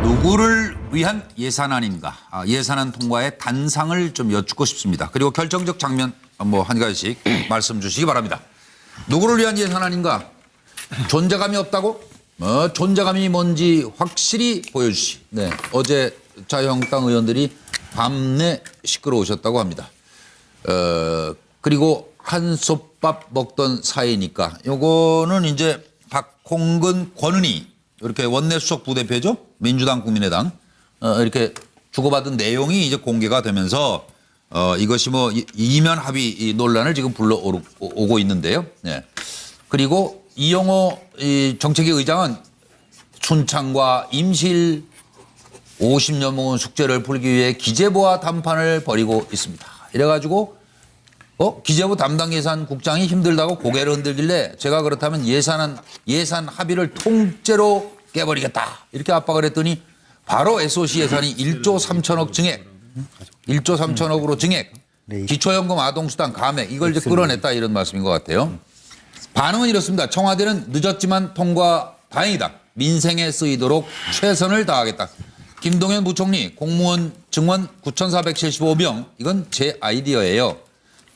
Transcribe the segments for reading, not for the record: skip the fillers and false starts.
누구를 위한 예산안인가? 예산안 통과의 단상을 좀 여쭙고 싶습니다. 그리고 결정적 장면 한 가지씩 말씀 주시기 바랍니다. 누구를 위한 예산안인가? 존재감이 없다고? 존재감이 뭔지 확실히 보여주시. 네, 어제 자유한국당 의원들이 밤내 시끄러우셨다고 합니다. 그리고 한솥밥 먹던 사이니까 요거는 이제 박홍근, 권은희 이렇게 원내수석 부대표죠. 민주당, 국민의당 이렇게 주고받은 내용이 이제 공개가 되면서 이것이 이면 합의 논란을 지금 불러오고 있는데요. 네. 그리고 이영호 정책위 의장은 춘창과 임실 50년 먹은 숙제를 풀기 위해 기재부와 담판을 벌이고 있습니다. 이래가지고 기재부 담당 예산국장이 힘들다고 고개를 흔들길래 제가 그렇다면 예산 합의를 통째로 깨버리겠다 이렇게 압박을 했더니 바로 SOC 예산이 1조 3천억 증액, 1조 3천억으로 증액, 기초연금 아동수당 감액 이걸 이제 끌어냈다 이런 말씀인 것 같아요. 반응은 이렇습니다. 청와대는 늦었지만 통과 다행이다. 민생에 쓰이도록 최선을 다하겠다. 김동연 부총리 공무원 증원 9,475명 이건 제 아이디어예요.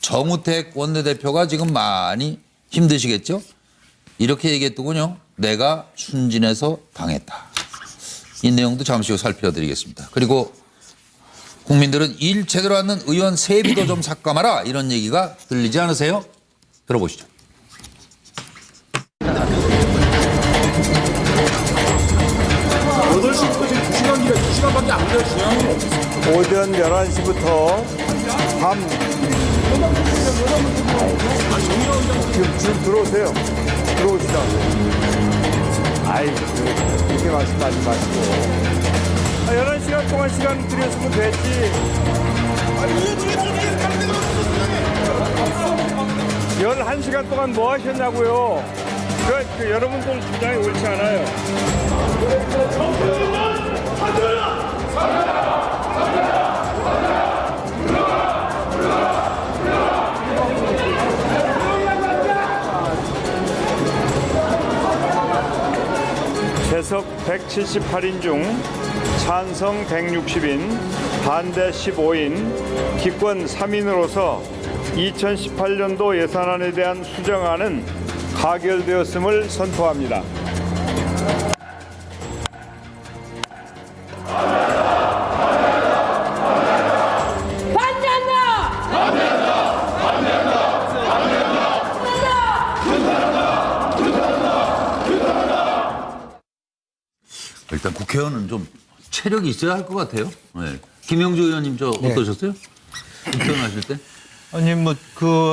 정우택 원내대표가 지금 많이 힘드시겠죠? 이렇게 얘기했더군요. 내가 순진해서 당했다. 이 내용도 잠시 후 살펴드리겠습니다. 그리고 국민들은 일 제대로 하는 의원 세비도 좀 삭감하라 이런 얘기가 들리지 않으세요? 들어보시죠. 8시부터 지금 2시간이라 2시간밖에 안 돼요. 오전 11시부터 밤 지금 들어오세요. 들어오시다. 아이 그렇게 말씀하지 마시고 11시간 동안 시간 드렸으면 됐지. 11시간 동안 뭐 하셨냐고요. 그 여러분들 주장이 옳지 않아요. 재석 178인 중 찬성 160인, 반대 15인, 기권 3인으로서 2018년도 예산안에 대한 수정안은 가결되었음을 선포합니다. 일단 국회의원은 좀 체력이 있어야 할 것 같아요. 네. 김영주 의원님 어떠셨어요? 국회의원 하실 때? 아니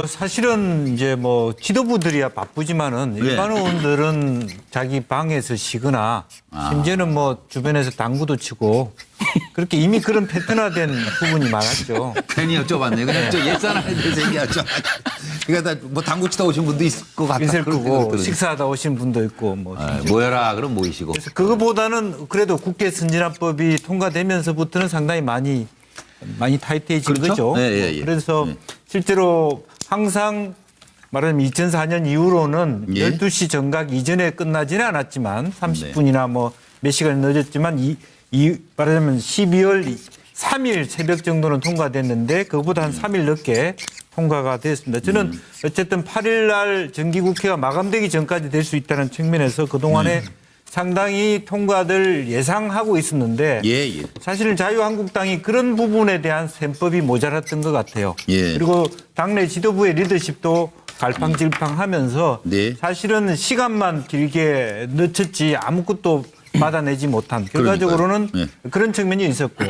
사실은 이제 지도부들이야 바쁘지만은 일반 의원들은 자기 방에서 쉬거나 심지어는 주변에서 당구도 치고 그렇게 이미 그런 패턴화된 부분이 많았죠. 괜히 여쭤봤네요. 그냥 예산안에 대해서 얘기하죠. 그러니까 당구 치다 오신 분도 있을 것 같다. 있을 거고 식사하다 오신 분도 있고 모여라 그럼 모이시고. 그래서 그거보다는 그래도 국회 선진화법이 통과되면서부터는 상당히 많이 타이트해진 거죠. 예. 그래서 실제로 항상 말하자면 2004년 이후로는 12시 정각 이전에 끝나지는 않았지만 30분이나 몇 시간 늦었지만 말하자면 12월 3일 새벽 정도는 통과됐는데 그거보다 한 3일 늦게 통과가 됐습니다. 저는 어쨌든 8일 날 정기국회가 마감되기 전까지 될 수 있다는 측면에서 그동안에 상당히 통과될 예상하고 있었는데 사실은 자유한국당이 그런 부분에 대한 셈법이 모자랐던 것 같아요. 그리고 당내 지도부의 리더십도 갈팡질팡하면서 사실은 시간만 길게 늦췄지 아무것도 받아내지 못한 결과적으로는 그런 측면이 있었고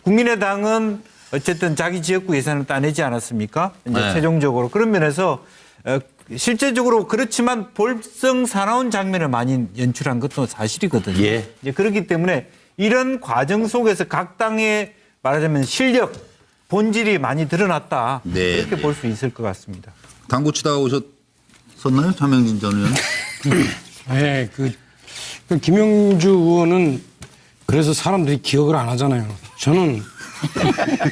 국민의당은 어쨌든 자기 지역구 예산을 따내지 않았습니까? 이제 최종적으로 그런 면에서 실제적으로 그렇지만 볼성 사나운 장면을 많이 연출한 것도 사실이거든요. 이제 그렇기 때문에 이런 과정 속에서 각 당의 말하자면 실력, 본질이 많이 드러났다. 이렇게 볼 수 있을 것 같습니다. 당구 치다가 오셨었나요? 차명진 전 의원? 네, 김영주 의원은 그래서 사람들이 기억을 안 하잖아요. 저는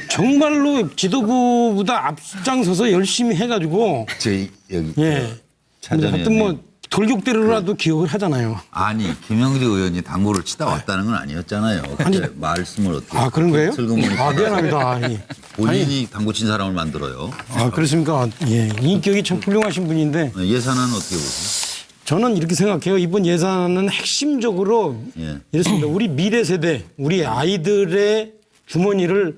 정말로 지도부보다 앞장서서 열심히 해가지고 저희 여기 하여튼 돌격대로라도 기억을 하잖아요. 아니 김영주 의원이 당구를 치다 왔다는 건 아니었잖아요. 그때 말씀을 어떻게? 아, 그런 거예요? 슬그머니 아, 미안합니다. 예. 본인이 당구 친 사람을 만들어요. 아, 그렇습니까? 예. 인격이 참 훌륭하신 분인데 예산은 어떻게 보세요? 저는 이렇게 생각해요. 이번 예산은 핵심적으로 예. 이렇습니다. 우리 미래 세대, 우리 아이들의 주머니를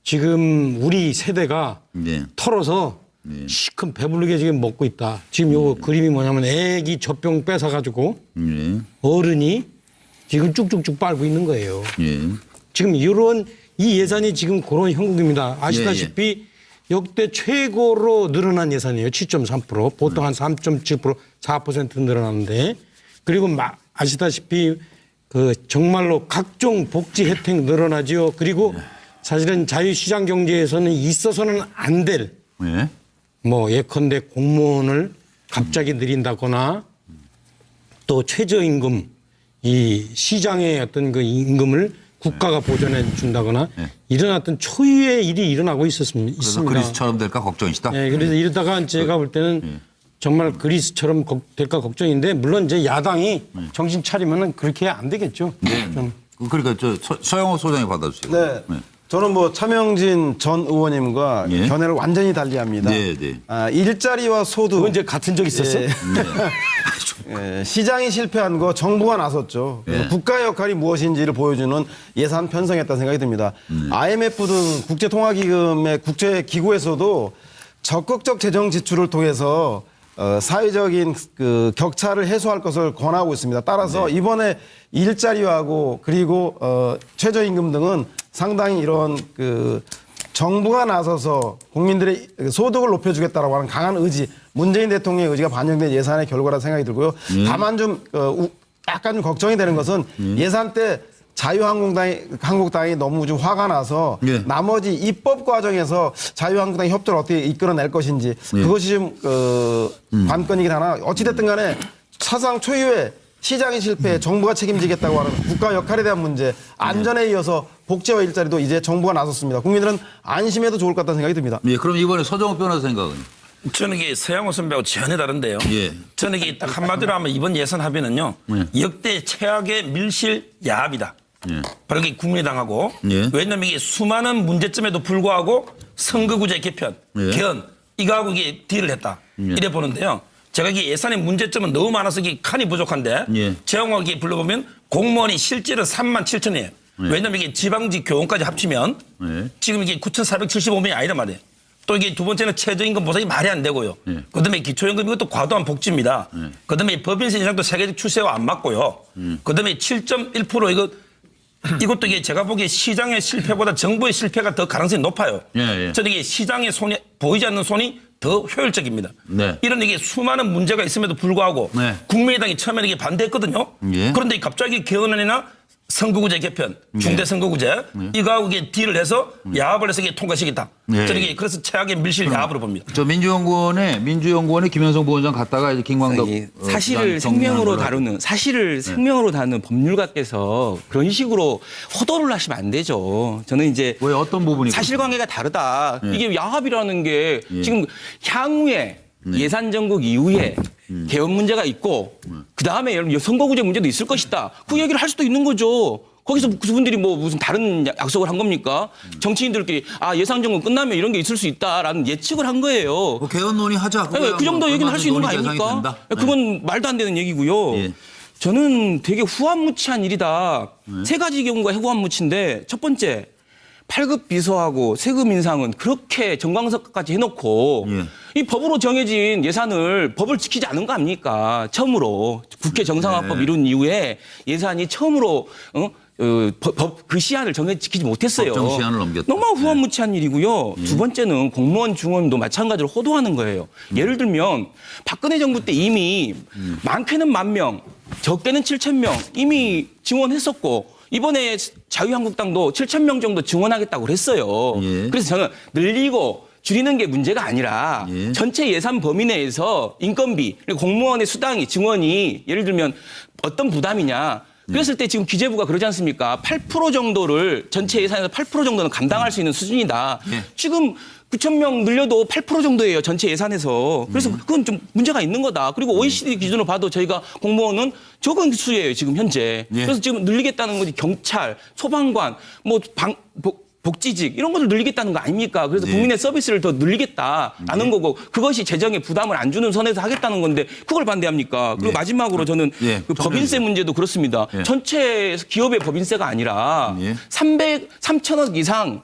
지금 우리 세대가 예. 털어서 시큰 배부르게 지금 먹고 있다. 지금 요거 그림이 뭐냐면 애기 젖병 뺏어가지고 예. 어른이 지금 쭉쭉쭉 빨고 있는 거예요. 예. 지금 이런 이 예산이 지금 그런 형국입니다. 아시다시피 역대 최고로 늘어난 예산이에요. 7.3%. 보통 한 3.7%, 4% 늘어났는데 그리고 아시다시피 그 정말로 각종 복지 혜택 늘어나죠. 그리고 사실은 자유시장 경제에서는 있어서는 안 될 예. 뭐 예컨대 공무원을 갑자기 늘린다거나 또 최저임금 이 시장의 어떤 그 임금을 국가가 보전해 준다거나 이런 어떤 초유의 일이 일어나고 그래서 있습니다. 그리스처럼 될까 걱정이시다. 네, 그래서 이러다가 제가 볼 때는 정말 그리스처럼 될까 걱정인데 물론 이제 야당이 정신 차리면은 그렇게 안 되겠죠. 네. 좀. 그러니까 서영호 소장이 받아주세요. 네. 저는 뭐 차명진 전 의원님과 예. 견해를 완전히 달리합니다. 네, 네. 일자리와 소득. 그건 이제 같은 적 있었어? 시장이 실패한 거 정부가 나섰죠. 예. 국가의 역할이 무엇인지를 보여주는 예산 편성했다는 생각이 듭니다. IMF 등 국제통화기금의 국제기구에서도 적극적 재정 지출을 통해서 사회적인 그 격차를 해소할 것을 권하고 있습니다. 따라서 이번에 일자리하고 그리고 최저임금 등은 상당히 이런 그 정부가 나서서 국민들의 소득을 높여주겠다라고 하는 강한 의지, 문재인 대통령의 의지가 반영된 예산의 결과라 생각이 들고요. 다만 좀 약간 좀 걱정이 되는 것은 예산 때 자유한국당이 너무 좀 화가 나서 나머지 입법 과정에서 자유한국당이 협조를 어떻게 이끌어낼 것인지 그것이 좀 관건이긴 하나 어찌됐든 간에 사상 초유의 시장의 실패에 정부가 책임지겠다고 하는 국가 역할에 대한 문제, 안전에 이어서 복지와 일자리도 이제 정부가 나섰습니다. 국민들은 안심해도 좋을 것 같다는 생각이 듭니다. 예, 그럼 이번에 서정욱 변호사 생각은? 저는 이게 서양호 선배하고 전혀 다른데요. 예. 저는 이게 딱 한마디로 하면 이번 예산 합의는요. 역대 최악의 밀실 야합이다. 바로 이게 국민의당하고 왜냐하면 이게 수많은 문제점에도 불구하고 선거구제 개편, 개헌 이거하고 이게 딜을 했다. 이래 보는데요. 제가 이게 예산의 문제점은 너무 많아서 이게 칸이 부족한데 재용하게 불러보면 공무원이 실제로 3만 7천이에요. 왜냐하면 이게 지방직 교원까지 합치면 지금 이게 9,475명이 아니란 말이에요. 또 이게 두 번째는 최저임금 보상이 말이 안 되고요. 그다음에 기초연금 이것도 과도한 복지입니다. 그다음에 법인세 인상도 세계적 추세와 안 맞고요. 그다음에 7.1% 이것도 이게 제가 보기에 시장의 실패보다 정부의 실패가 더 가능성이 높아요. 저는 이게 시장의 손이 보이지 않는 손이 더 효율적입니다. 이런 이게 수많은 문제가 있음에도 불구하고 국민의당이 처음에는 이게 반대했거든요. 그런데 갑자기 개헌안이나 선거구제 개편, 중대선거구제 이거하고 이게 딜을 해서 야합을 해서 이게 통과시켰다. 저는 이게 그래서 최악의 밀실 야합으로 봅니다. 저 민주연구원에 김현성 부원장 갔다가 이제 김광덕 사실을 생명으로 다루는 법률가께서 그런 식으로 호도를 하시면 안 되죠. 저는 이제 왜 어떤 부분이 사실관계가 다르다. 이게 야합이라는 게 지금 향후에 예산 정국 이후에 개헌 문제가 있고 그다음에 선거구제 문제도 있을 것이다. 그 얘기를 할 수도 있는 거죠. 거기서 그분들이 뭐 무슨 다른 약속을 한 겁니까? 정치인들끼리 예산 정국 끝나면 이런 게 있을 수 있다라는 예측을 한 거예요. 개헌 논의하자. 그 정도 얘기는 할 수 있는 거 아닙니까? 그건 말도 안 되는 얘기고요. 저는 되게 후한무치한 일이다. 세 가지 경우가 후한무치인데 첫 번째 8급 비서하고 세금 인상은 그렇게 정광석까지 해놓고 이 법으로 정해진 예산을 법을 지키지 않은 거 아닙니까? 처음으로 국회 정상화법 이룬 이후에 예산이 처음으로 그 시한을 지키지 못했어요. 법정 시한을 넘겼다. 너무 후한무치한 일이고요. 두 번째는 공무원 중원도 마찬가지로 호도하는 거예요. 예를 들면 박근혜 정부 때 이미 많게는 10,000명, 적게는 7,000명 이미 증원했었고 이번에 자유한국당도 7,000명 정도 증원하겠다고 그랬어요. 그래서 저는 늘리고 줄이는 게 문제가 아니라 전체 예산 범위 내에서 인건비, 그리고 공무원의 수당이 증원이 예를 들면 어떤 부담이냐. 그랬을 때 지금 기재부가 그러지 않습니까? 8% 정도를 전체 예산에서 8% 정도는 감당할 수 있는 수준이다. 지금 9,000명 늘려도 8% 정도예요. 전체 예산에서. 그래서 그건 좀 문제가 있는 거다. 그리고 OECD 기준으로 봐도 저희가 공무원은 적은 수예요. 지금 현재. 그래서 지금 늘리겠다는 거지 경찰, 소방관, 뭐 복지직 이런 것을 늘리겠다는 거 아닙니까? 그래서 국민의 서비스를 더 늘리겠다라는 거고 그것이 재정에 부담을 안 주는 선에서 하겠다는 건데 그걸 반대합니까? 그리고 마지막으로 저는 그 법인세 문제도 그렇습니다. 전체 기업의 법인세가 아니라 3,000억 이상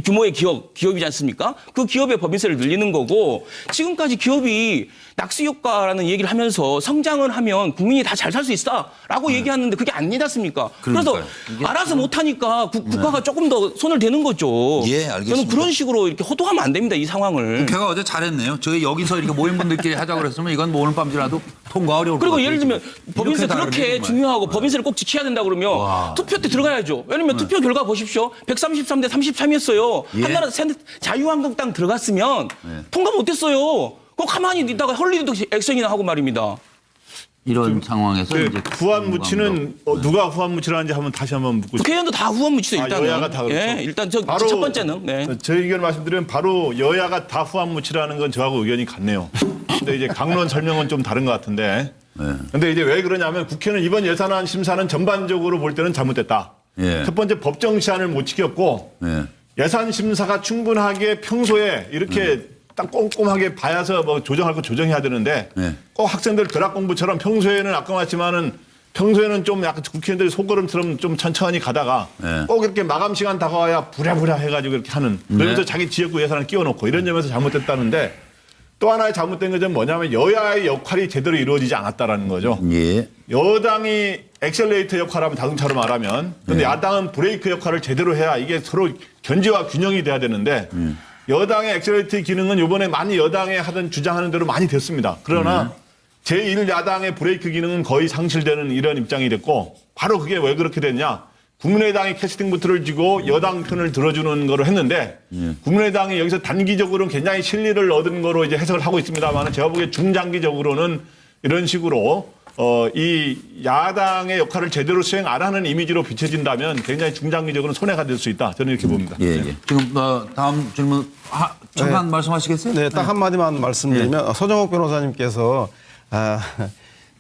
규모의 기업이지 않습니까? 그 기업의 법인세를 늘리는 거고 지금까지 기업이 낙수 효과라는 얘기를 하면서 성장을 하면 국민이 다 잘 살 수 있다라고 얘기하는데 그게 아니지 않습니까? 그래서 알아서 못하니까 국가가 조금 더 손을 대는 거죠. 예, 알겠습니다. 저는 그런 식으로 이렇게 호도하면 안 됩니다. 이 상황을. 걔가 어제 잘했네요. 저희 여기서 이렇게 모인 분들끼리 하자고 그랬으면 이건 뭐 오늘 밤지라도 통과 어려울 것 그리고 같아요. 예를 들면 법인세 이렇게 그렇게 다르게 중요하고 법인세를 꼭 지켜야 된다 그러면 투표 때 들어가야죠. 왜냐면 투표 결과 보십시오. 133대 33이었어요. 한나라 자유한국당 들어갔으면 통과 못했어요. 그거 가만히 있다가 헐리우드 액션이나 하고 말입니다. 이런 상황에서 이제 후한 무치는 누가 후한 무치라는지 한번 다시 한번 묻고 싶습니다. 국회의원도 다 후원 무치죠 일단은. 여야가 다 그렇죠. 예, 일단 첫 번째는. 네. 제 의견 말씀드리면 바로 여야가 다 후한 무치라는 건 저하고 의견이 같네요. 근데 이제 강론 설명은 좀 다른 것 같은데. 근데 이제 왜 그러냐면 국회는 이번 예산안 심사는 전반적으로 볼 때는 잘못됐다. 첫 번째 법정 시한을 못 지켰고 예산 심사가 충분하게 평소에 이렇게 딱 꼼꼼하게 봐야서 뭐 조정할 거 조정해야 되는데 꼭 학생들 벼락 공부처럼 평소에는 아까 말했지만은 평소에는 좀 약간 국회의원들이 속걸음처럼 좀 천천히 가다가 꼭 이렇게 마감 시간 다가와야 부랴부랴 해가지고 이렇게 하는 그러면서 자기 지역구 예산을 끼워놓고 이런 점에서 잘못됐다는데 또 하나의 잘못된 것은 뭐냐면 여야의 역할이 제대로 이루어지지 않았다라는 거죠. 여당이 엑셀레이터 역할을 하면 자동차로 말하면 근데 야당은 브레이크 역할을 제대로 해야 이게 서로 견제와 균형이 돼야 되는데 여당의 엑셀레이터 기능은 이번에 많이 여당에 하던 주장하는 대로 많이 됐습니다. 그러나 제1야당의 브레이크 기능은 거의 상실되는 이런 입장이 됐고 바로 그게 왜 그렇게 됐냐. 국민의당이 캐스팅 보트를 쥐고 여당 편을 들어주는 거를 했는데 국민의당이 여기서 단기적으로는 굉장히 실리를 얻은 거로 이제 해석을 하고 있습니다만 제가 보기에 중장기적으로는 이런 식으로 이 야당의 역할을 제대로 수행 안 하는 이미지로 비춰진다면 굉장히 중장기적으로는 손해가 될 수 있다. 저는 이렇게 봅니다. 지금 다음 질문 잠깐 말씀하시겠어요? 네, 딱 한마디만 말씀드리면 서정옥 변호사님께서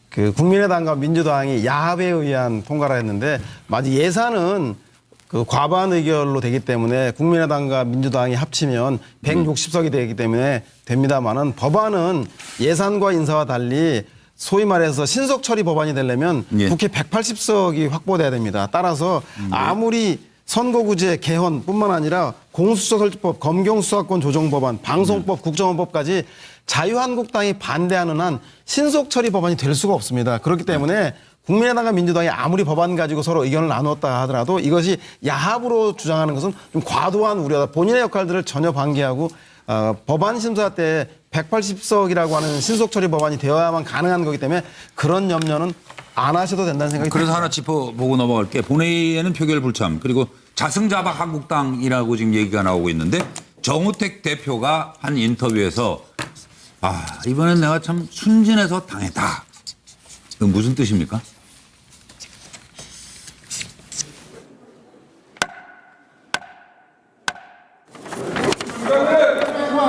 그 국민의당과 민주당이 야합에 의한 통과를 했는데 마치 예산은 그 과반 의결로 되기 때문에 국민의당과 민주당이 합치면 160석이 되기 때문에 됩니다만은 법안은 예산과 인사와 달리 소위 말해서 신속 처리 법안이 되려면 국회 180석이 확보돼야 됩니다. 따라서 아무리 선거구제 개헌뿐만 아니라 공수처설치법, 검경수사권 조정법안, 방송법, 국정원법까지 자유한국당이 반대하는 한 신속 처리 법안이 될 수가 없습니다. 그렇기 때문에 국민의당과 민주당이 아무리 법안 가지고 서로 의견을 나누었다 하더라도 이것이 야합으로 주장하는 것은 좀 과도한 우려다. 본인의 역할들을 전혀 방기하고 법안 심사 때 180석이라고 하는 신속 처리 법안이 되어야만 가능한 거기 때문에 그런 염려는 안 하셔도 된다는 생각이 그래서 듭니다. 하나 짚어보고 넘어갈게요. 본회의에는 표결 불참 그리고 자승자박 한국당이라고 지금 얘기가 나오고 있는데 정우택 대표가 한 인터뷰에서 이번엔 내가 참 순진해서 당했다. 이건 무슨 뜻입니까?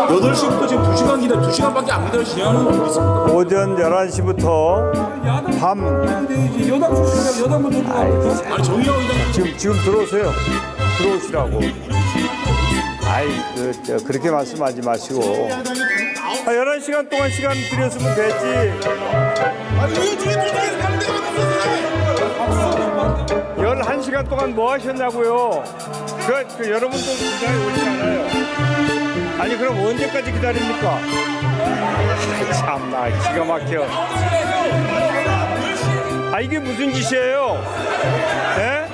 8시부터 지금 2시간 기다 2시간밖에 안 기다리시냐는 분 있습니까? 오전 11시부터 밤 여당 출신이라 여당 먼저 들어가고 아니 정의당 의장 지금 들어오세요. 들어오시라고. 그렇게 말씀하지 마시고 11시간 동안 시간 드렸으면 됐지. 아니 왜 중에 도중에 가는 데가 없었어요? 11시간 동안 뭐 하셨냐고요. 그 여러분도 부장이 오지 않아요. 아니 그럼 언제까지 기다립니까? 참나 기가 막혀. 이게 무슨 짓이에요? 예?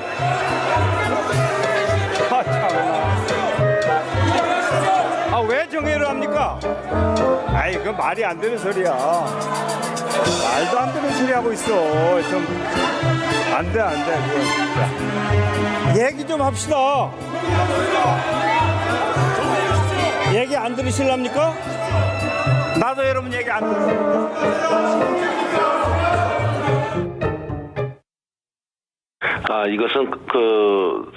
왜 정회를 합니까? 그건 말이 안 되는 소리야. 말도 안 되는 소리 하고 있어. 좀 안 돼, 그건 진짜. 얘기 좀 합시다. 얘기 안 들으실랍니까? 나도 여러분 얘기 안 들으실랍니까? 이것은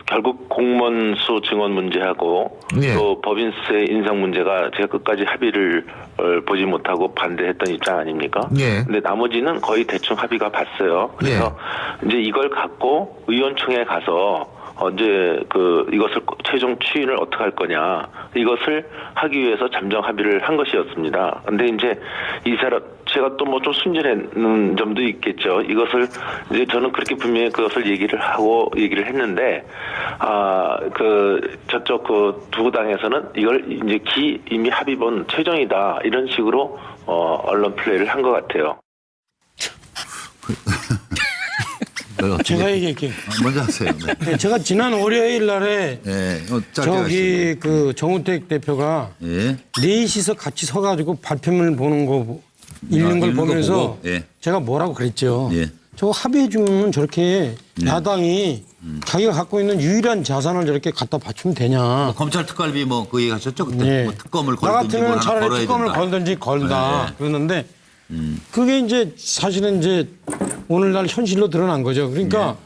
결국 공무원 수 증원 문제하고 예. 또 법인세 인상 문제가 제가 끝까지 합의를 보지 못하고 반대했던 입장 아닙니까? 예. 근데 나머지는 거의 대충 합의가 봤어요. 그래서 이제 이걸 갖고 의원총회에 가서 언제 이것을 최종 추인을 어떻게 할 거냐 이것을 하기 위해서 잠정 합의를 한 것이었습니다. 근데 이제 제가 또 뭐 좀 순진한 점도 있겠죠. 이것을 이제 저는 그렇게 분명히 그것을 얘기를 했는데 저쪽 두 당에서는 이걸 이제 이미 합의본 최종이다 이런 식으로 언론 플레이를 한 것 같아요. 제가 얘기할게요. 먼저 하세요. 네. 제가 지난 월요일 날에 짧게 정우택 대표가 예. 넷이서 같이 서가지고 발표문을 보는 거 읽는 걸 보면서 제가 뭐라고 그랬죠. 예. 저거 합의해 주면 저렇게 야당이 자기가 갖고 있는 유일한 자산을 저렇게 갖다 바치면 되냐. 검찰 특활비 그 얘기 하셨죠? 그때 네. 뭐 특검을 나 걸든지 뭘 같으면 하나 차라리 걸어야 특검을 된다. 걸든지 걸다 그러는데 그게 이제 사실은 이제 오늘날 현실로 드러난 거죠. 그러니까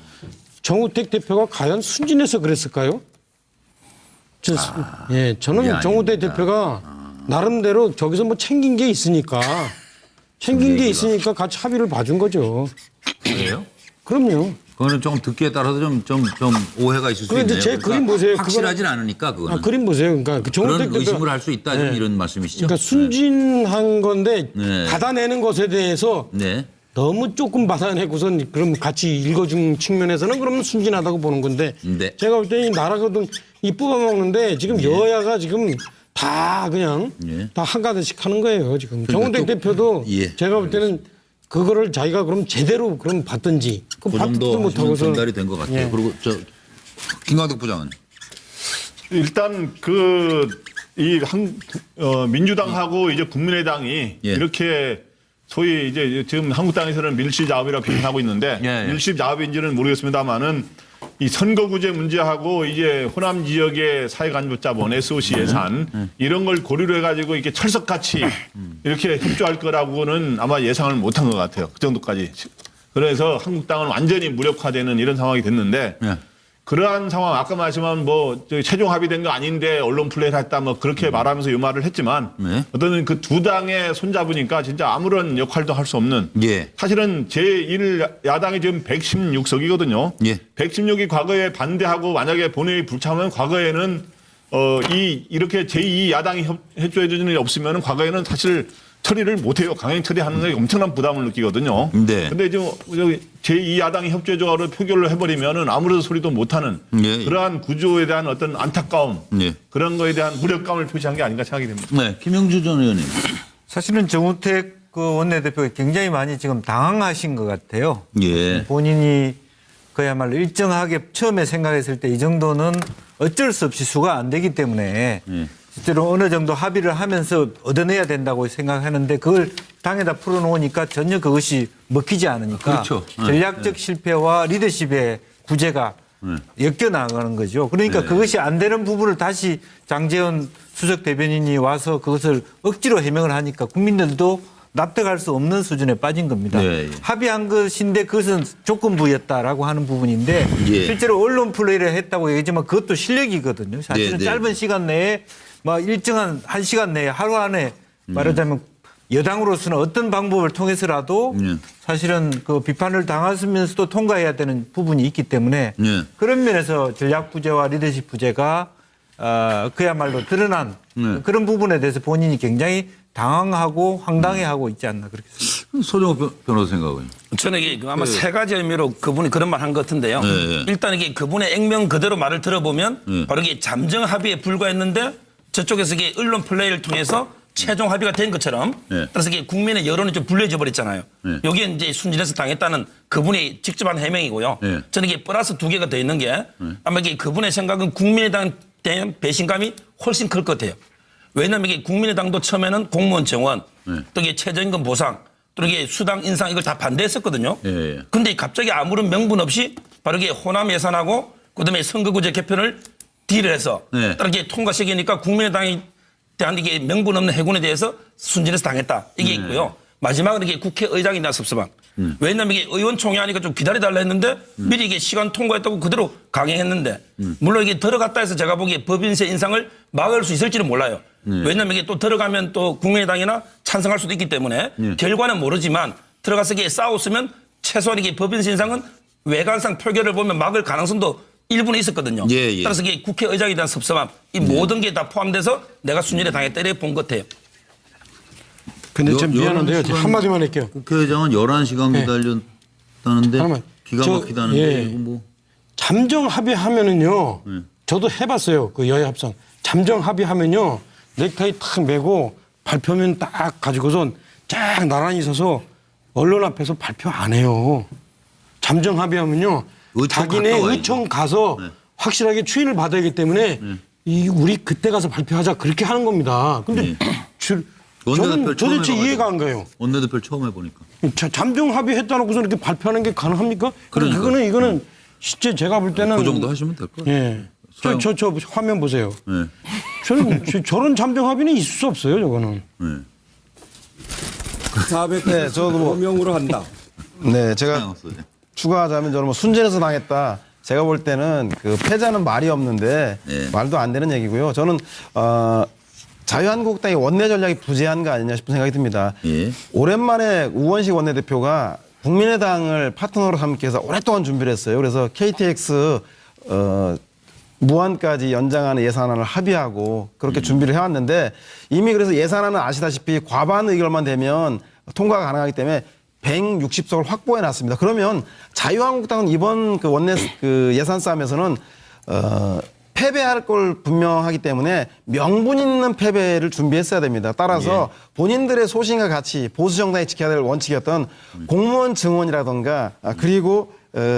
정우택 대표가 과연 순진해서 그랬을까요? 저는 정우택 대표가 나름대로 저기서 뭐 챙긴 게 있으니까 같이 합의를 봐준 거죠. 그래요? 그럼요. 그거는 좀 듣기에 따라서 좀 오해가 있을 수 있네요. 그런데 제 그림 보세요. 확실하진 않으니까 그거는. 그림 보세요. 그러니까 정우택 그런 대표 의심을 할 수 있다 이런 말씀이시죠? 그러니까 순진한 건데 네. 받아내는 것에 대해서 네. 너무 조금 받아내고선 그럼 같이 읽어준 측면에서는 그러면 순진하다고 보는 건데 네. 제가 볼 때 이 나라거든 이 뽑아먹는데 지금 여야가 지금 다 그냥 다 한가득씩 하는 거예요 지금. 정우택 대표도 제가 볼 때는 그거를 자기가 그럼 제대로 그럼 받든지 그 정도 하시면 전달이 된 것 같아요. 그리고 김광덕 부장은 일단 민주당하고 이제 국민의당이 이렇게 소위 이제 지금 한국당에서는 밀실자업이라고 표현하고 있는데 밀실자업인지는 모르겠습니다만은 이 선거구제 문제하고 이제 호남 지역의 사회간접자본 SOC 예산 이런 걸 고려를 해가지고 이렇게 철석같이 이렇게 협조할 거라고는 아마 예상을 못한 것 같아요. 그 정도까지. 그래서 한국당은 완전히 무력화되는 이런 상황이 됐는데 그러한 상황 아까 말씀한 최종 합의된 거 아닌데 언론 플레이를 했다 그렇게 말하면서 이 말을 했지만 어떤 그 두 당의 손잡으니까 진짜 아무런 역할도 할 수 없는 사실은 제1야당이 지금 116석이거든요. 116이 과거에 반대하고 만약에 본회의 불참하면 과거에는 이렇게 제2야당이 협조해 주는 일이 없으면 과거에는 사실 처리를 못해요. 강행 처리하는 게 엄청난 부담을 느끼거든요. 근데 지금 제2야당이 협조적으로 표결을 해버리면은 아무런 소리도 못하는 그러한 구조에 대한 어떤 안타까움 그런 거에 대한 무력감을 표시한 게 아닌가 생각이 됩니다. 네, 김영주 전 의원님. 사실은 정우택 원내대표가 굉장히 많이 지금 당황하신 것 같아요. 본인이 그야말로 일정하게 처음에 생각했을 때 이 정도는 어쩔 수 없이 수가 안 되기 때문에 실제로 어느 정도 합의를 하면서 얻어내야 된다고 생각하는데 그걸 당에다 풀어놓으니까 전혀 그것이 먹히지 않으니까 전략적 실패와 리더십의 구제가 엮여나가는 거죠. 그러니까 그것이 안 되는 부분을 다시 장제원 수석 대변인이 와서 그것을 억지로 해명을 하니까 국민들도 납득할 수 없는 수준에 빠진 겁니다. 합의한 것인데 그것은 조건부였다라고 하는 부분인데 실제로 언론 플레이를 했다고 얘기하지만 그것도 실력이거든요. 사실은 짧은 시간 내에 일정한 한 시간 내에 하루 안에 말하자면 여당으로서는 어떤 방법을 통해서라도 사실은 그 비판을 당하면서도 통과해야 되는 부분이 있기 때문에 그런 면에서 전략 부재와 리더십 부재가 그야말로 드러난 그런 부분에 대해서 본인이 굉장히 당황하고 황당해하고 있지 않나 그렇게 생각합니다. 소정호 변호사 생각은? 저는 이게 아마 세 가지 의미로 그분이 그런 말 한 것 같은데요. 일단 이게 그분의 액면 그대로 말을 들어보면 바로 이게 잠정 합의에 불과했는데 저쪽에서 이게 언론 플레이를 통해서 최종 합의가 된 것처럼 따라서 이게 국민의 여론이 좀 불리해져 버렸잖아요. 여기에 이제 순진해서 당했다는 그분이 직접 한 해명이고요. 저는 이게 플러스 두 개가 더 있는 게 아마 이게 그분의 생각은 국민의당 대한 배신감이 훨씬 클 것 같아요. 왜냐하면 이게 국민의당도 처음에는 공무원 정원, 또 이게 최저임금 보상, 또 이게 수당 인상 이걸 다 반대했었거든요. 그런데 갑자기 아무런 명분 없이 바로 이게 호남 예산하고 그다음에 선거구제 개편을 딜을 해서 이렇게 통과시키니까 국민의당이 대한 이게 명분 없는 해군에 대해서 순진해서 당했다. 이게 있고요. 마지막으로 이게 국회의장이 나섭섭한. 왜냐면 이게 의원총회 하니까 좀 기다려달라 했는데 미리 이게 시간 통과했다고 그대로 강행했는데 물론 이게 들어갔다 해서 제가 보기에 법인세 인상을 막을 수 있을지는 몰라요. 왜냐면 이게 또 들어가면 또 국민의당이나 찬성할 수도 있기 때문에 결과는 모르지만 들어가서 이게 싸웠으면 최소한 이게 법인세 인상은 외관상 표결을 보면 막을 가능성도 일부는 있었거든요. 따라서 이게 국회의장에 대한 섭섭함 이 모든 게 다 포함돼서 내가 순위를 당에 때려본 것 같아요. 근데 좀 미안한데요. 한마디만 할게요. 국회의장은 11시간 기다렸다는데 잠깐만. 기가 막히다는데 예. 이거 뭐. 잠정 합의하면은요. 저도 해봤어요. 그 여야 합상. 잠정 합의하면요. 넥타이 탁 메고 발표면 딱 가지고선 쫙 나란히 서서 언론 앞에서 발표 안 해요. 잠정 합의하면요. 자기네 의총 가서 확실하게 추인을 받아야기 때문에 우리 그때 가서 발표하자 그렇게 하는 겁니다. 근데 저는 도대체 이해가 안 가요. 원내대표를 처음 해보니까. 잠정 합의했다 놓고서 이렇게 발표하는 게 가능합니까? 그러니까. 이거는 실제 제가 볼 때는 그 정도 하시면 될 거예요. 예. 저 화면 보세요. 저는 저런 잠정 합의는 있을 수 없어요. 저거는. 400명으로 한다. 네, 제가 추가하자면 저는 뭐 순진해서 당했다. 제가 볼 때는 그 패자는 말이 없는데 말도 안 되는 얘기고요. 저는 자유한국당의 원내 전략이 부재한 거 아니냐 싶은 생각이 듭니다. 오랜만에 우원식 원내대표가 국민의당을 파트너로 삼기 위해서 오랫동안 준비를 했어요. 그래서 KTX 무한까지 연장하는 예산안을 합의하고 그렇게 준비를 해왔는데 이미 그래서 예산안은 아시다시피 과반 의결만 되면 통과가 가능하기 때문에 160석을 확보해 놨습니다. 그러면 자유한국당은 이번 그 원내 그 예산 싸움에서는 패배할 걸 분명하기 때문에 명분 있는 패배를 준비했어야 됩니다. 따라서 본인들의 소신과 가치 보수 정당이 지켜야 될 원칙이었던 공무원 증원이라든가 그리고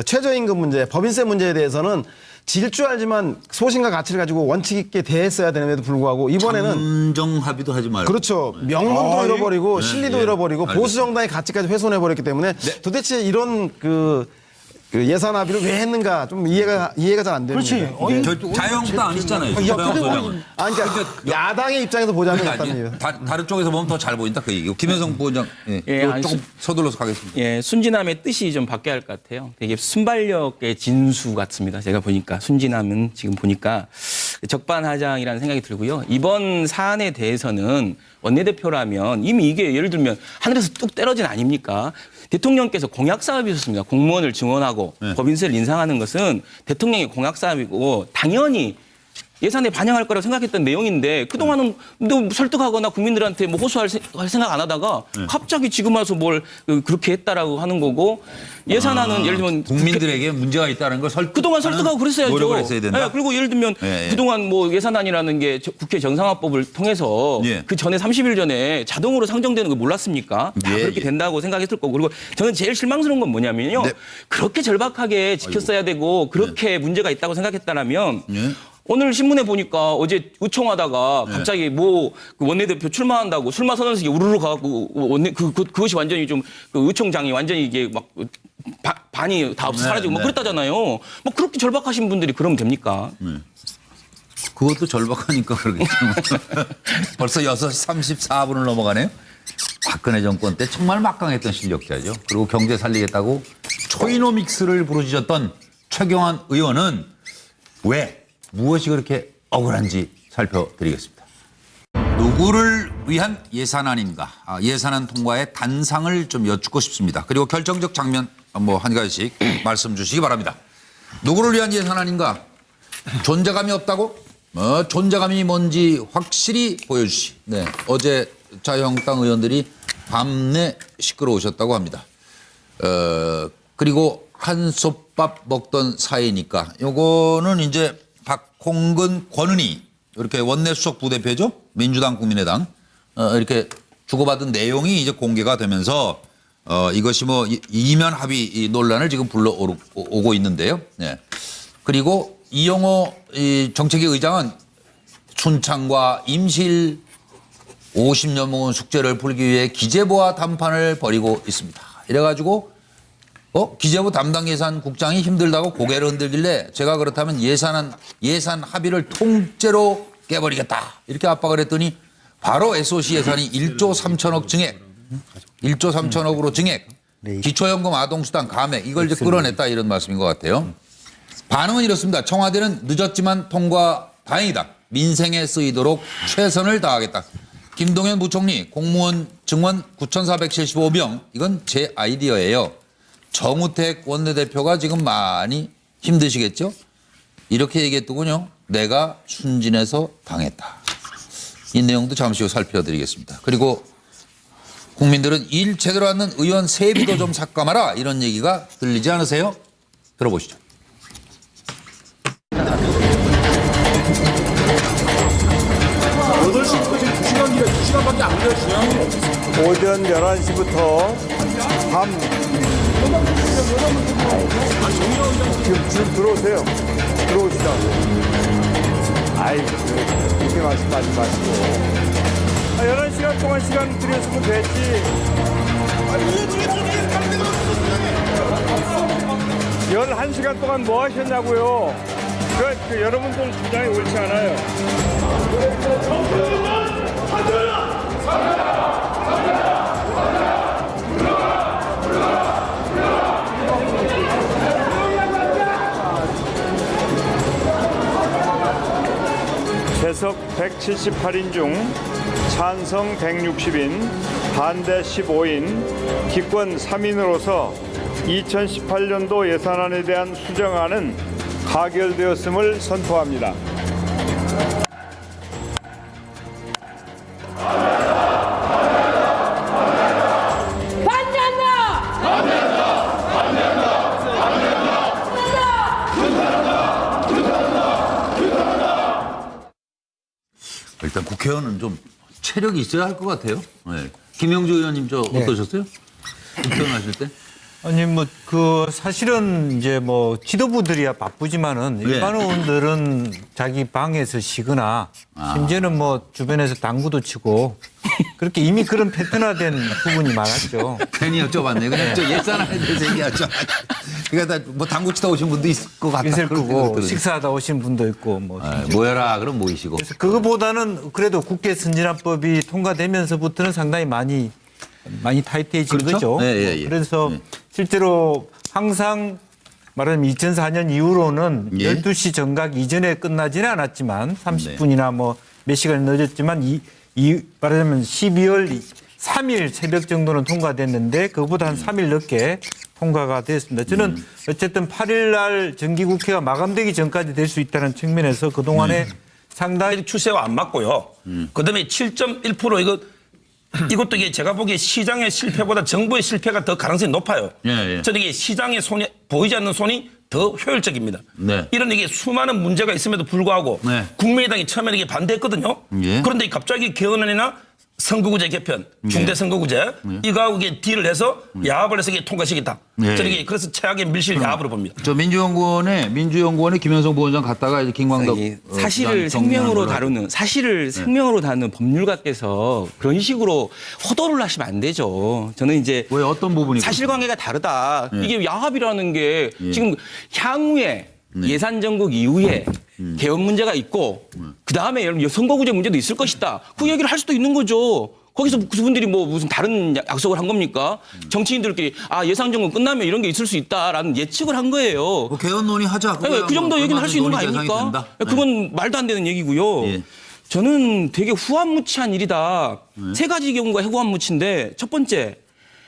최저임금 문제, 법인세 문제에 대해서는 질 줄 알지만 소신과 가치를 가지고 원칙 있게 대했어야 되는데도 불구하고 이번에는 잠정 합의도 하지 말고. 그렇죠. 명분도 잃어버리고 실리도 잃어버리고 보수 정당의 가치까지 훼손해버렸기 때문에 도대체 이런 그 예산 합의를 왜 했는가 좀 이해가 잘 안 됩니다. 그렇지. 자유한국당 아니시잖아요. 그러니까 야당의 입장에서 보자면 그렇답니다. 다른 쪽에서 보면 더 잘 보인다 그 얘기고. 김현성 부원장 조금 서둘러서 가겠습니다. 예, 순진함의 뜻이 좀 바뀌어야 할 것 같아요. 되게 순발력의 진수 같습니다. 제가 보니까 순진함은 지금 보니까 적반하장이라는 생각이 들고요. 이번 사안에 대해서는 원내대표라면 이미 이게 예를 들면 하늘에서 뚝 떨어진 아닙니까? 대통령께서 공약 사업이 있었습니다. 공무원을 증원하고 법인세를 인상하는 것은 대통령의 공약 사업이고 당연히 예산에 반영할 거라고 생각했던 내용인데 그동안은 뭐 설득하거나 국민들한테 뭐 호소할 생각 안 하다가 갑자기 지금 와서 뭘 그렇게 했다라고 하는 거고 예산안은 예를 들면 국민들에게 문제가 있다는 걸 그동안 설득하고 그랬어야죠. 노력을 했어야 된다. 네, 그리고 예를 들면 그동안 뭐 예산안이라는 게 국회 정상화법을 통해서 그 전에 30일 전에 자동으로 상정되는 거 몰랐습니까? 다 그렇게 된다고 생각했을 거고 그리고 저는 제일 실망스러운 건 뭐냐면요. 그렇게 절박하게 지켰어야 되고 그렇게 문제가 있다고 생각했다라면 오늘 신문에 보니까 어제 의총하다가 갑자기 뭐 그 원내대표 출마한다고 술마 선언식에 우르르 가고 그것이 완전히 좀 그 의총장이 완전히 이게 막 반이 다 없어 사라지고 뭐 그랬다잖아요. 뭐 그렇게 절박하신 분들이 그러면 됩니까? 그것도 절박하니까 그러겠죠. 벌써 6시 34분을 넘어가네요. 박근혜 정권 때 정말 막강했던 실력자죠. 그리고 경제 살리겠다고 초이노믹스를 부르짖었던 최경환 의원은 무엇이 그렇게 억울한지 살펴드리겠습니다. 누구를 위한 예산안인가? 예산안 통과의 단상을 좀 여쭙고 싶습니다. 그리고 결정적 장면 한 가지씩 말씀 주시기 바랍니다. 누구를 위한 예산안인가? 존재감이 없다고? 존재감이 뭔지 확실히 보여주시. 네, 어제 자유한국당 의원들이 밤내 시끄러우셨다고 합니다. 그리고 한솥밥 먹던 사이니까 요거는 이제 박홍근, 권은희 이렇게 원내수석 부대표죠. 민주당, 국민의당 이렇게 주고받은 내용이 이제 공개가 되면서 이것이 뭐 이면 합의 논란을 지금 불러오고 있는데요. 네. 그리고 이용호 정책위 의장은 순창과 임실 50년 먹은 숙제를 풀기 위해 기재부와 담판을 벌이고 있습니다. 이래가지고 기재부 담당 예산국장이 힘들다고 고개를 흔들길래 제가 그렇다면 예산 합의를 통째로 깨버리겠다. 이렇게 압박을 했더니 바로 SOC 예산이 1조 3천억 증액, 1조 3천억으로 증액. 기초연금 아동수당 감액 이걸 이제 끌어냈다 이런 말씀인 것 같아요. 반응은 이렇습니다. 청와대는 늦었지만 통과 다행이다. 민생에 쓰이도록 최선을 다하겠다. 김동연 부총리 공무원 증원 9,475명 이건 제 아이디어예요. 정우택 원내대표가 지금 많이 힘드시겠죠? 이렇게 얘기했더군요. 내가 순진해서 당했다. 이 내용도 잠시 후 살펴드리겠습니다. 그리고 국민들은 일 제대로 하는 의원 세비도 좀 삭감하라 이런 얘기가 들리지 않으세요? 들어보시죠. 8시부터 지금 2시간 기다 2시간밖에 안 기다리시냐? 오전 11시부터 밤 지금 들어오세요. 들어오시라고. 아이, 그렇게 말씀하지 마시고. 11시간 동안 시간 드렸으면 됐지. 11시간 동안 뭐 하셨냐고요. 그 여러분들 주장이 옳지 않아요. 재석 178인 중 찬성 160인, 반대 15인, 기권 3인으로서 2018년도 예산안에 대한 수정안은 가결되었음을 선포합니다. 일단 국회의원은 좀 체력이 있어야 할 것 같아요. 네. 김영주 의원님 저 어떠셨어요? 국회의원 하실 때? 아니 그 사실은 이제 지도부들이야 바쁘지만은 일반 의원들은 자기 방에서 쉬거나 심지어는 주변에서 당구도 치고 그렇게 이미 그런 패턴화된 부분이 많았죠. 괜히 여쭤봤네. 그냥 저 예산안에 대해서 얘기하죠. 그러니까 다 당구 치다 오신 분도 있을 것 같다. 있을 거고 식사하다 오신 분도 있고 모여라 그럼 모이시고. 그래서 그거보다는 그래도 국회 선진화법이 통과되면서부터는 상당히 많이 타이트해진 거죠. 예. 그래서 실제로 항상 말하자면 2004년 이후로는 12시 정각 이전에 끝나지는 않았지만 30분이나 몇 시간 늦었지만 말하자면 12월 3일 새벽 정도는 통과됐는데 그거보다 한 3일 늦게 통과가 됐습니다. 저는 어쨌든 8일 날 정기국회가 마감되기 전까지 될 수 있다는 측면에서 그동안에 상당히 추세와 안 맞고요. 그다음에 7.1% 이것도 이게 제가 보기에 시장의 실패보다 정부의 실패가 더 가능성이 높아요. 저는 이게 시장의 손이 보이지 않는 손이 더 효율적입니다. 이런 이게 수많은 문제가 있음에도 불구하고 국민의당이 처음에 이게 반대했거든요. 그런데 갑자기 개헌안이나 선거구제 개편, 중대선거구제 이거하고 이게 딜을 해서 야합을 해서 이게 통과시키겠다. 저는 그래서 최악의 밀실 야합으로 봅니다. 저 민주연구원에 김현성 부원장 갔다가 이제 김광덕 사실을 생명으로 다루는 법률가께서 그런 식으로 호도를 하시면 안 되죠. 저는 이제 왜 어떤 부분이 사실관계가 다르다. 이게 야합이라는 게 지금 향후에 예산 정국 이후에 개헌 문제가 있고 그다음에 선거구제 문제도 있을 것이다. 그 얘기를 할 수도 있는 거죠. 거기서 그분들이 무슨 다른 약속을 한 겁니까? 정치인들끼리 예산 정국 끝나면 이런 게 있을 수 있다라는 예측을 한 거예요. 개헌 논의하자. 그 정도 얘기는 할 수 있는 거 아닙니까? 그건 말도 안 되는 얘기고요. 저는 되게 후한무치한 일이다. 세 가지 경우가 후한무치인데 첫 번째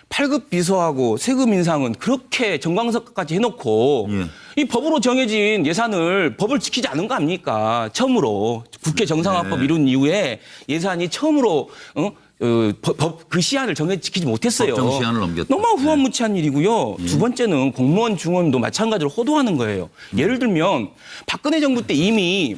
8급 비서하고 세금 인상은 그렇게 정광석까지 해놓고 이 법으로 정해진 예산을 법을 지키지 않은 거 아닙니까? 처음으로 국회 정상화법 이룬 이후에 예산이 처음으로 그 시한을 지키지 못했어요. 법정 시한을 넘겼다. 너무 후한무치한 일이고요. 두 번째는 공무원 중원도 마찬가지로 호도하는 거예요. 예를 들면 박근혜 정부 때 이미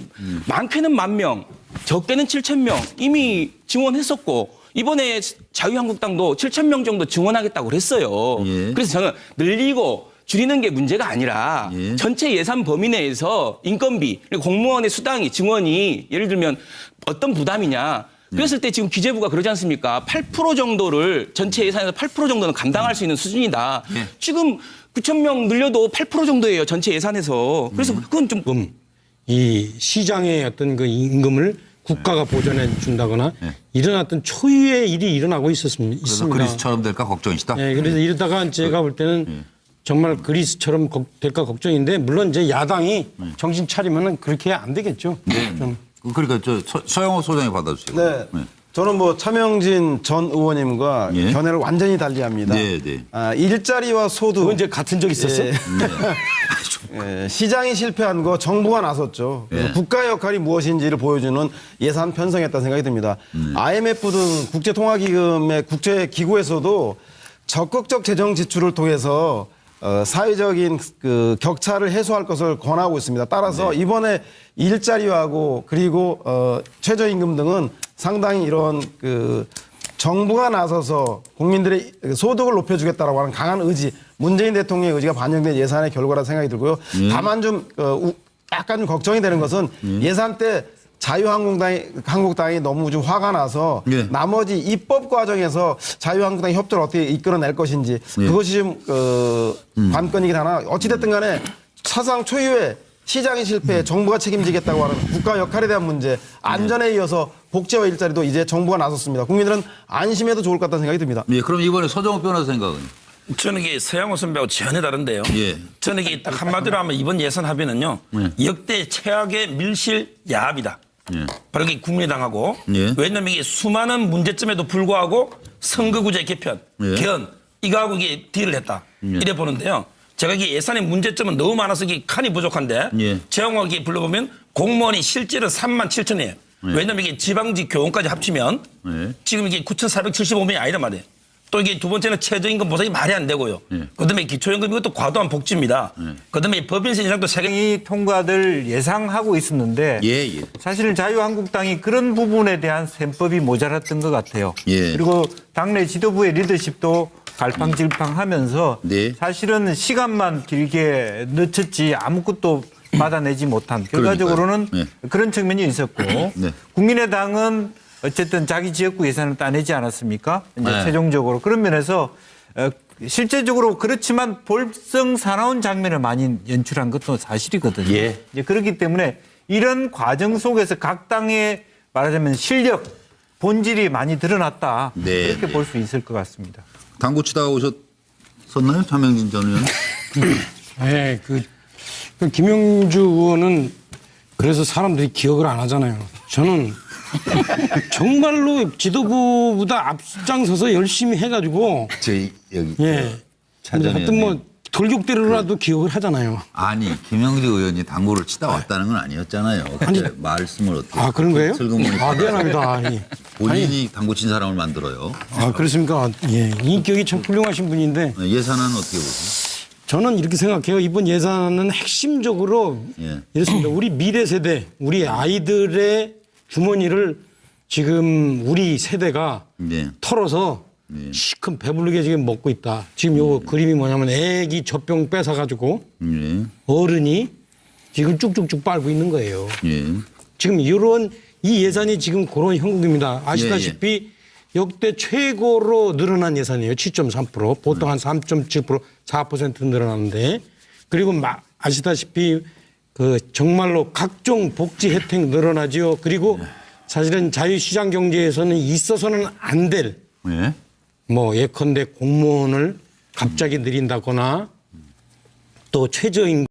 많게는 10,000명, 적게는 7,000명 이미 증원했었고 이번에 자유한국당도 7,000명 정도 증원하겠다고 그랬어요. 그래서 저는 늘리고 줄이는 게 문제가 아니라 전체 예산 범위 내에서 인건비, 그리고 공무원의 수당이 증원이 예를 들면 어떤 부담이냐. 그랬을 때 지금 기재부가 그러지 않습니까? 8% 정도를 전체 예산에서 8% 정도는 감당할 수 있는 수준이다. 지금 9,000명 늘려도 8% 정도예요. 전체 예산에서. 그래서 그건 좀 이 시장의 어떤 그 임금을 국가가 보전해 준다거나 일어났던 초유의 일이 일어나고 그래서 있습니다. 그리스처럼 될까 걱정이시다. 네, 그래서 이러다가 제가 볼 때는 정말 그리스처럼 될까 걱정인데 물론 이제 야당이 정신 차리면은 그렇게 안 되겠죠. 좀. 그러니까 서영호 소장이 받아주세요. 네. 저는 뭐 차명진 전 의원님과 견해를 완전히 달리합니다. 일자리와 소득. 그건 이제 같은 적 있었어요? 시장이 실패한 거 정부가 나섰죠. 국가의 역할이 무엇인지를 보여주는 예산 편성했다는 생각이 듭니다. IMF 등 국제통화기금의 국제기구에서도 적극적 재정 지출을 통해서 사회적인 그 격차를 해소할 것을 권하고 있습니다. 따라서 이번에 일자리하고 그리고 최저임금 등은 상당히 이런 그 정부가 나서서 국민들의 소득을 높여주겠다라고 하는 강한 의지, 문재인 대통령의 의지가 반영된 예산의 결과라 생각이 들고요. 다만 좀 약간 좀 걱정이 되는 것은 예산 때 자유한국당이 너무 좀 화가 나서 나머지 입법 과정에서 자유한국당이 협조를 어떻게 이끌어낼 것인지 그것이 좀 관건이긴 하나 어찌됐든 간에 사상 초유의 시장의 실패에 정부가 책임지겠다고 하는 국가 역할에 대한 문제, 안전에 이어서 복지와 일자리도 이제 정부가 나섰습니다. 국민들은 안심해도 좋을 것 같다는 생각이 듭니다. 그럼 이번에 서정욱 변호사 생각은? 저는 이게 서영호 선배하고 전혀 다른데요. 저는 이게 딱 한마디로 하면 이번 예산 합의는요. 역대 최악의 밀실 야합이다. 바로 이게 국민의당하고 왜냐하면 이게 수많은 문제점에도 불구하고 선거구제 개편, 개헌 이거하고 이게 딜을 했다. 이래 보는데요. 제가 이게 예산의 문제점은 너무 많아서 이게 칸이 부족한데 재용하게 불러보면 공무원이 실제로 37,000이에요. 왜냐하면 이게 지방직 교원까지 합치면 지금 이게 9,475명이 아니란 말이에요. 또 이게 두 번째는 최저임금 보상이 말이 안 되고요. 그다음에 기초연금 이것도 과도한 복지입니다. 그다음에 법인세 인상도 세금 통과될 예상하고 있었는데 사실은 자유한국당이 그런 부분에 대한 셈법이 모자랐던 것 같아요. 그리고 당내 지도부의 리더십도 갈팡질팡하면서 사실은 시간만 길게 늦췄지 아무것도 받아내지 못한 결과적으로는 그런 측면이 있었고 국민의당은 어쨌든 자기 지역구 예산을 따내지 않았습니까? 이제 최종적으로 그런 면에서 실제적으로 그렇지만 볼성 사나운 장면을 많이 연출한 것도 사실이거든요. 이제 그렇기 때문에 이런 과정 속에서 각 당의 말하자면 실력, 본질이 많이 드러났다. 이렇게 볼 수 있을 것 같습니다. 당구 치다가 오셨었나요? 차명진 전 의원? 네, 그 김용주 의원은 그래서 사람들이 기억을 안 하잖아요. 저는 정말로 지도부보다 앞장서서 열심히 해가지고 저희 여기 하여튼 뭐 돌격대로라도 기억을 하잖아요. 아니 김영주 의원이 당구를 치다 왔다는 건 아니었잖아요. 아니 말씀을 어떻게? 그런 거예요? 슬그머니 미안합니다. 본인이 당구 친 사람을 만들어요. 그렇습니까? 인격이 참 훌륭하신 분인데. 예산은 어떻게 보세요? 저는 이렇게 생각해요. 이번 예산은 핵심적으로 이렇습니다. 우리 미래 세대, 우리 아이들의 주머니를 지금 우리 세대가 털어서 시큰 배부르게 지금 먹고 있다. 지금 요 그림이 뭐냐면 애기 젖병 뺏어가지고 어른이 지금 쭉쭉쭉 빨고 있는 거예요. 지금 이런 이 예산이 지금 그런 형국입니다. 아시다시피 역대 최고로 늘어난 예산이에요. 7.3%. 보통 한 3.7%, 4% 늘어나는데 그리고 아시다시피 그 정말로 각종 복지 혜택 늘어나지요. 그리고 사실은 자유시장 경제에서는 있어서는 안 될 뭐 예컨대 공무원을 갑자기 늘린다거나 또 최저임금